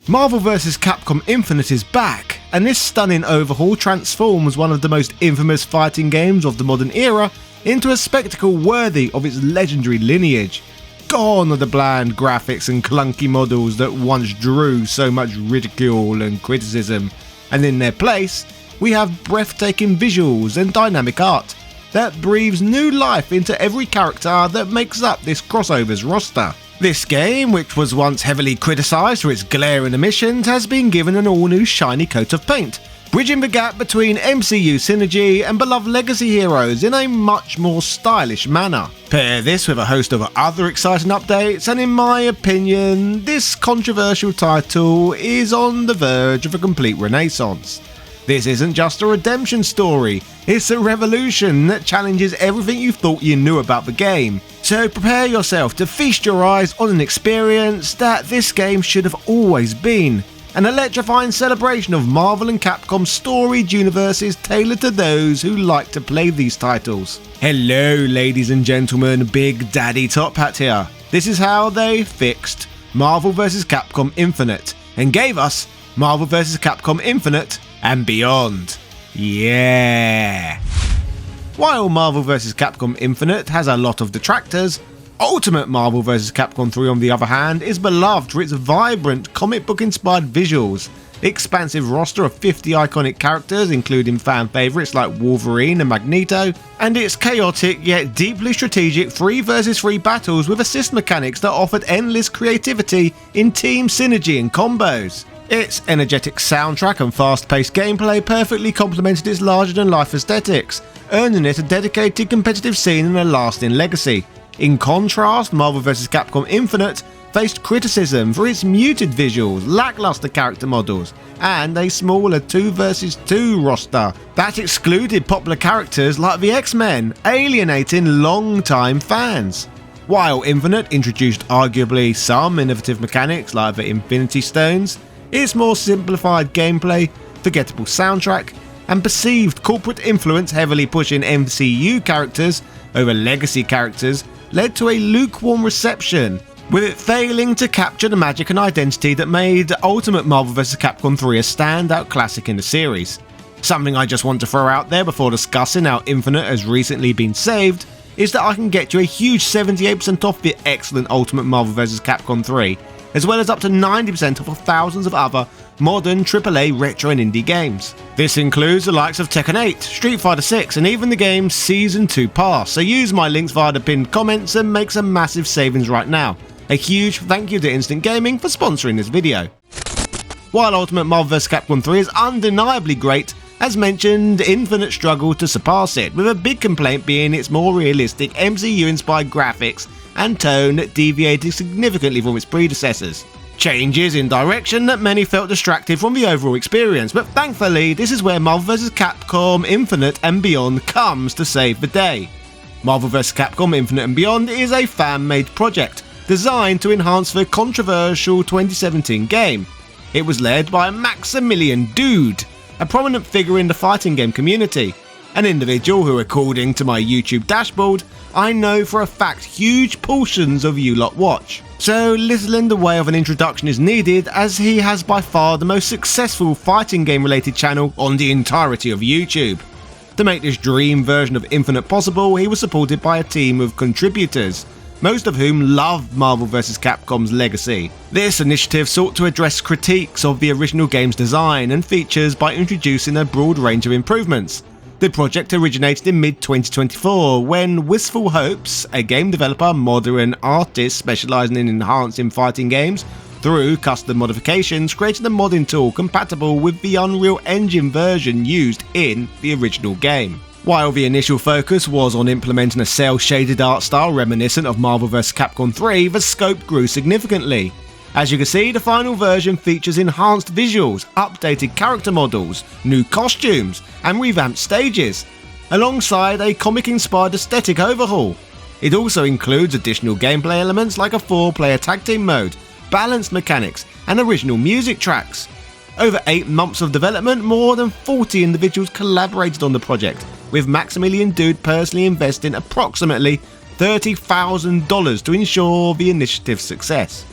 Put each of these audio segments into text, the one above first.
Marvel vs. Capcom Infinite is back, and this stunning overhaul transforms one of the most infamous fighting games of the modern era into a spectacle worthy of its legendary lineage. Gone are the bland graphics and clunky models that once drew so much ridicule and criticism, and in their place, we have breathtaking visuals and dynamic art that breathes new life into every character that makes up this crossover's roster. This game, which was once heavily criticised for its glaring omissions, has been given an all-new shiny coat of paint, bridging the gap between MCU synergy and beloved legacy heroes in a much more stylish manner. Pair this with a host of other exciting updates, and in my opinion, this controversial title is on the verge of a complete renaissance. This isn't just a redemption story, it's a revolution that challenges everything you thought you knew about the game. So prepare yourself to feast your eyes on an experience that this game should have always been. An electrifying celebration of Marvel and Capcom's storied universes tailored to those who like to play these titles. Hello ladies and gentlemen, Big Daddy Top Hat here. This is how they fixed Marvel vs. Capcom Infinite and gave us Marvel vs. Capcom Infinite and Beyond. Yeah! While Marvel vs. Capcom Infinite has a lot of detractors, Ultimate Marvel vs. Capcom 3 on the other hand is beloved for its vibrant comic book inspired visuals, expansive roster of 50 iconic characters including fan favourites like Wolverine and Magneto, and its chaotic yet deeply strategic 3 vs 3 battles with assist mechanics that offered endless creativity in team synergy and combos. Its energetic soundtrack and fast-paced gameplay perfectly complemented its larger-than-life aesthetics, earning it a dedicated competitive scene and a lasting legacy. In contrast, Marvel vs. Capcom Infinite faced criticism for its muted visuals, lackluster character models, and a smaller 2 vs 2 roster that excluded popular characters like the X-Men, alienating long-time fans. While Infinite introduced arguably some innovative mechanics like the Infinity Stones, its more simplified gameplay, forgettable soundtrack, and perceived corporate influence heavily pushing MCU characters over legacy characters led to a lukewarm reception, with it failing to capture the magic and identity that made Ultimate Marvel vs. Capcom 3 a standout classic in the series. Something I just want to throw out there before discussing how Infinite has recently been saved is that I can get you a huge 78% off the excellent Ultimate Marvel vs. Capcom 3, as well as up to 90% off of thousands of other modern AAA retro and indie games. This includes the likes of Tekken 8, Street Fighter 6 and even the game's Season 2 Pass, so use my links via the pinned comments and make some massive savings right now. A huge thank you to Instant Gaming for sponsoring this video. While Ultimate Marvel vs. Capcom 3 is undeniably great, as mentioned, Infinite struggled to surpass it, with a big complaint being its more realistic MCU-inspired graphics and tone that deviated significantly from its predecessors. Changes in direction that many felt distracted from the overall experience, but thankfully this is where Marvel vs. Capcom Infinite and Beyond comes to save the day. Marvel vs. Capcom Infinite and Beyond is a fan-made project designed to enhance the controversial 2017 game. It was led by Maximilian Dood, a prominent figure in the fighting game community, an individual who, according to my YouTube dashboard, I know for a fact huge portions of you lot watch. So little in the way of an introduction is needed, as he has by far the most successful fighting game related channel on the entirety of YouTube. To make this dream version of Infinite possible, he was supported by a team of contributors, most of whom loved Marvel vs. Capcom's legacy. This initiative sought to address critiques of the original game's design and features by introducing a broad range of improvements. The project originated in mid-2024 when Wistful Hopes, a game developer, modder and artist specialising in enhancing fighting games through custom modifications, created a modding tool compatible with the Unreal Engine version used in the original game. While the initial focus was on implementing a cel-shaded art style reminiscent of Marvel vs. Capcom 3, the scope grew significantly. As you can see, the final version features enhanced visuals, updated character models, new costumes, and revamped stages, alongside a comic-inspired aesthetic overhaul. It also includes additional gameplay elements like a 4-player tag team mode, balanced mechanics, and original music tracks. Over 8 months of development, more than 40 individuals collaborated on the project, with Maximilian Dood personally investing approximately $30,000 to ensure the initiative's success.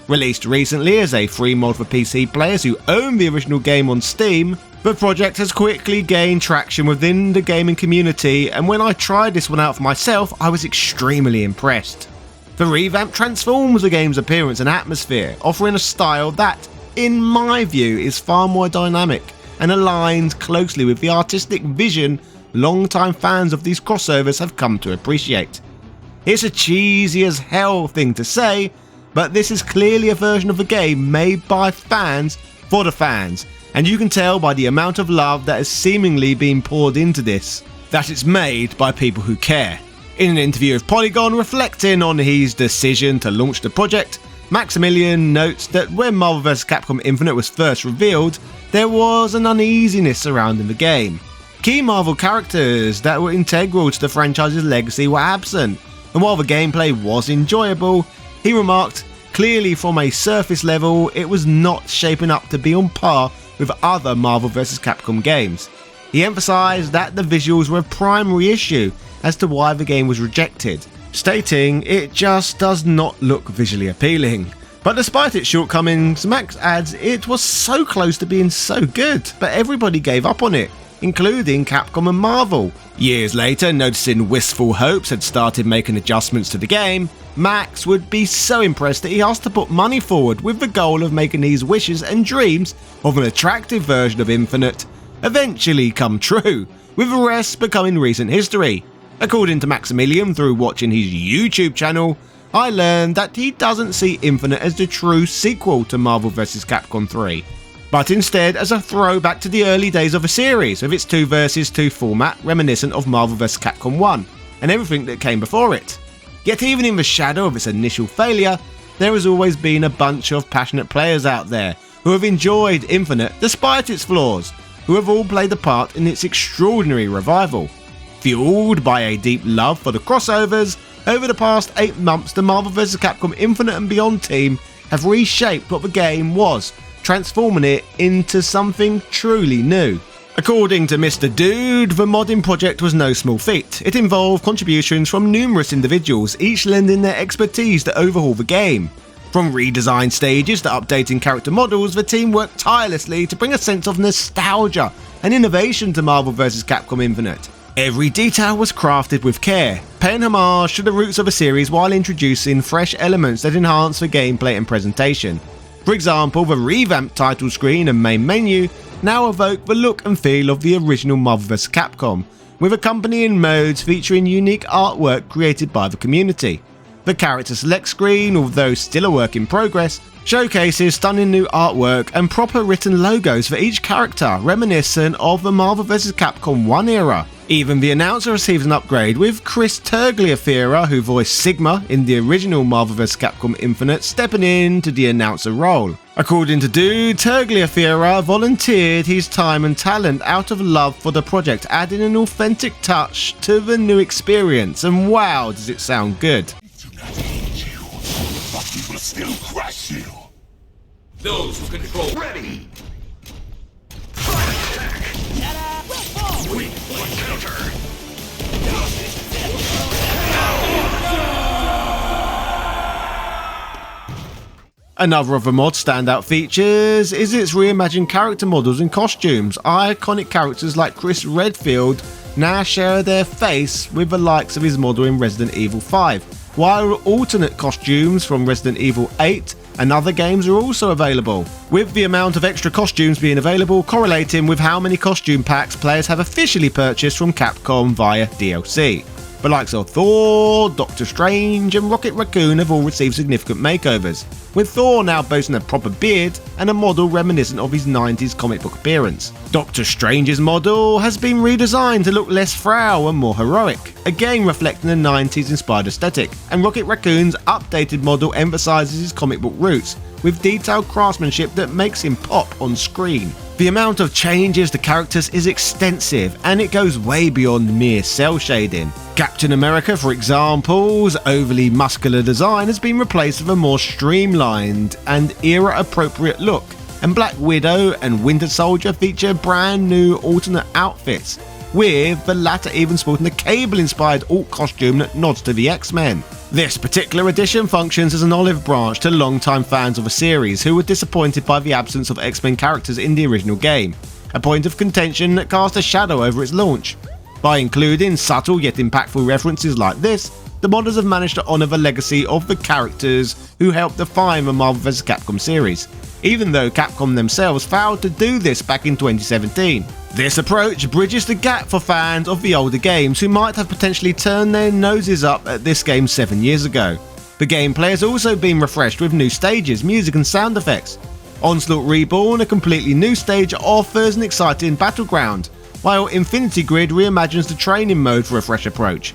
Released recently as a free mod for PC players who own the original game on Steam, the project has quickly gained traction within the gaming community, and when I tried this one out for myself, I was extremely impressed. The revamp transforms the game's appearance and atmosphere, offering a style that, in my view, is far more dynamic and aligns closely with the artistic vision long-time fans of these crossovers have come to appreciate. It's a cheesy as hell thing to say, but this is clearly a version of the game made by fans for the fans, and you can tell by the amount of love that has seemingly been poured into this, that it's made by people who care. In an interview with Polygon reflecting on his decision to launch the project, Maximilian notes that when Marvel vs. Capcom Infinite was first revealed, there was an uneasiness surrounding the game. Key Marvel characters that were integral to the franchise's legacy were absent, and while the gameplay was enjoyable, he remarked, clearly from a surface level, it was not shaping up to be on par with other Marvel vs. Capcom games. He emphasised that the visuals were a primary issue as to why the game was rejected, stating it just does not look visually appealing. But despite its shortcomings, Max adds it was so close to being so good, but everybody gave up on it, including Capcom and Marvel. Years later, noticing wistful hopes had started making adjustments to the game, Max would be so impressed that he asked to put money forward with the goal of making these wishes and dreams of an attractive version of Infinite eventually come true, with the rest becoming recent history. According to Maximilian, through watching his YouTube channel, I learned that he doesn't see Infinite as the true sequel to Marvel vs. Capcom 3, but instead as a throwback to the early days of the series with its 2 vs. 2 format reminiscent of Marvel vs. Capcom 1 and everything that came before it. Yet even in the shadow of its initial failure, there has always been a bunch of passionate players out there who have enjoyed Infinite despite its flaws, who have all played a part in its extraordinary revival. Fueled by a deep love for the crossovers, over the past 8 months the Marvel vs. Capcom Infinite and Beyond team have reshaped what the game was, transforming it into something truly new. According to Mr. Dood, the modding project was no small feat. It involved contributions from numerous individuals, each lending their expertise to overhaul the game. From redesign stages to updating character models, the team worked tirelessly to bring a sense of nostalgia and innovation to Marvel vs. Capcom Infinite. Every detail was crafted with care, paying homage to the roots of the series while introducing fresh elements that enhance the gameplay and presentation. For example, the revamped title screen and main menu now evoke the look and feel of the original Marvel vs. Capcom, with accompanying modes featuring unique artwork created by the community. The character select screen, although still a work in progress, showcases stunning new artwork and proper written logos for each character reminiscent of the Marvel vs. Capcom 1 era. Even the announcer receives an upgrade, with Chris Tergliafiera, who voiced Sigma in the original Marvel vs. Capcom Infinite, stepping into the announcer role. According to Dood, Tergliafiera volunteered his time and talent out of love for the project, adding an authentic touch to the new experience, and wow, does it sound good. But we will still crush you. Those who control ready. Weak point counter. Another of the mod's standout features is its reimagined character models and costumes. Iconic characters like Chris Redfield now share their face with the likes of his model in Resident Evil 5, while alternate costumes from Resident Evil 8 and other games are also available, with the amount of extra costumes being available correlating with how many costume packs players have officially purchased from Capcom via DLC. The likes of Thor, Doctor Strange and Rocket Raccoon have all received significant makeovers, with Thor now boasting a proper beard and a model reminiscent of his 90s comic book appearance. Doctor Strange's model has been redesigned to look less frail and more heroic, again reflecting the 90s inspired aesthetic, and Rocket Raccoon's updated model emphasises his comic book roots, with detailed craftsmanship that makes him pop on screen. The amount of changes to characters is extensive, and it goes way beyond mere cel shading. Captain America, for example's overly muscular design has been replaced with a more streamlined and era-appropriate look, and Black Widow and Winter Soldier feature brand new alternate outfits, with the latter even sporting a Cable-inspired alt costume that nods to the X-Men. This particular edition functions as an olive branch to longtime fans of a series who were disappointed by the absence of X-Men characters in the original game, a point of contention that cast a shadow over its launch. By including subtle yet impactful references like this, the modders have managed to honour the legacy of the characters who helped define the Marvel vs. Capcom series, even though Capcom themselves failed to do this back in 2017. This approach bridges the gap for fans of the older games who might have potentially turned their noses up at this game 7 years ago. The gameplay has also been refreshed with new stages, music and sound effects. Onslaught Reborn, a completely new stage, offers an exciting battleground, while Infinity Grid reimagines the training mode for a fresh approach.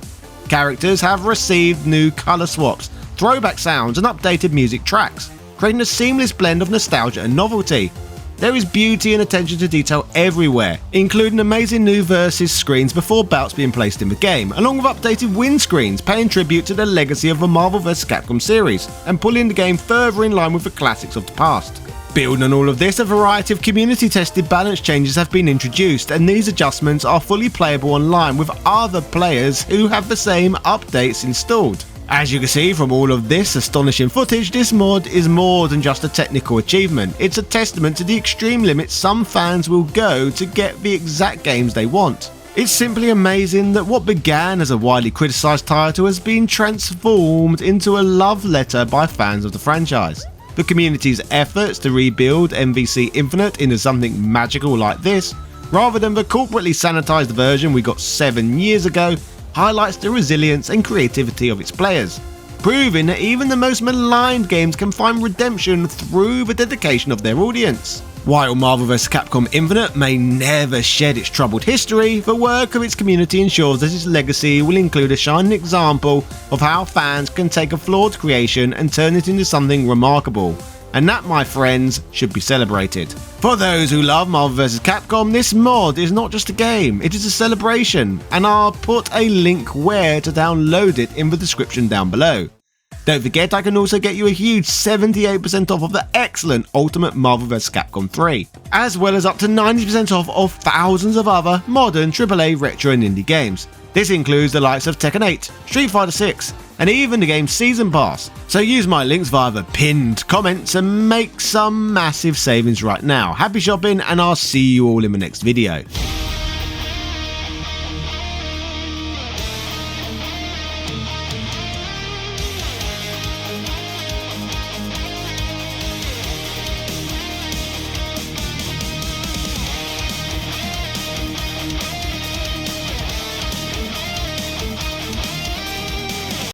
Characters have received new colour swaps, throwback sounds and updated music tracks, creating a seamless blend of nostalgia and novelty. There is beauty and attention to detail everywhere, including amazing new versus screens before bouts being placed in the game, along with updated win screens paying tribute to the legacy of the Marvel vs. Capcom series and pulling the game further in line with the classics of the past. Building on all of this, a variety of community-tested balance changes have been introduced, and these adjustments are fully playable online with other players who have the same updates installed. As you can see from all of this astonishing footage, this mod is more than just a technical achievement. It's a testament to the extreme limits some fans will go to get the exact games they want. It's simply amazing that what began as a widely criticised title has been transformed into a love letter by fans of the franchise. The community's efforts to rebuild MVC Infinite into something magical like this, rather than the corporately sanitised version we got 7 years ago, highlights the resilience and creativity of its players, proving that even the most maligned games can find redemption through the dedication of their audience. While Marvel vs. Capcom Infinite may never shed its troubled history, the work of its community ensures that its legacy will include a shining example of how fans can take a flawed creation and turn it into something remarkable. And that, my friends, should be celebrated. For those who love Marvel vs. Capcom, this mod is not just a game, it is a celebration, and I'll put a link where to download it in the description down below. Don't forget, I can also get you a huge 78% off of the excellent Ultimate Marvel vs. Capcom 3, as well as up to 90% off of thousands of other modern AAA retro and indie games. This includes the likes of Tekken 8, Street Fighter 6, and even the game's Season Pass. So use my links via the pinned comments and make some massive savings right now. Happy shopping, and I'll see you all in the next video.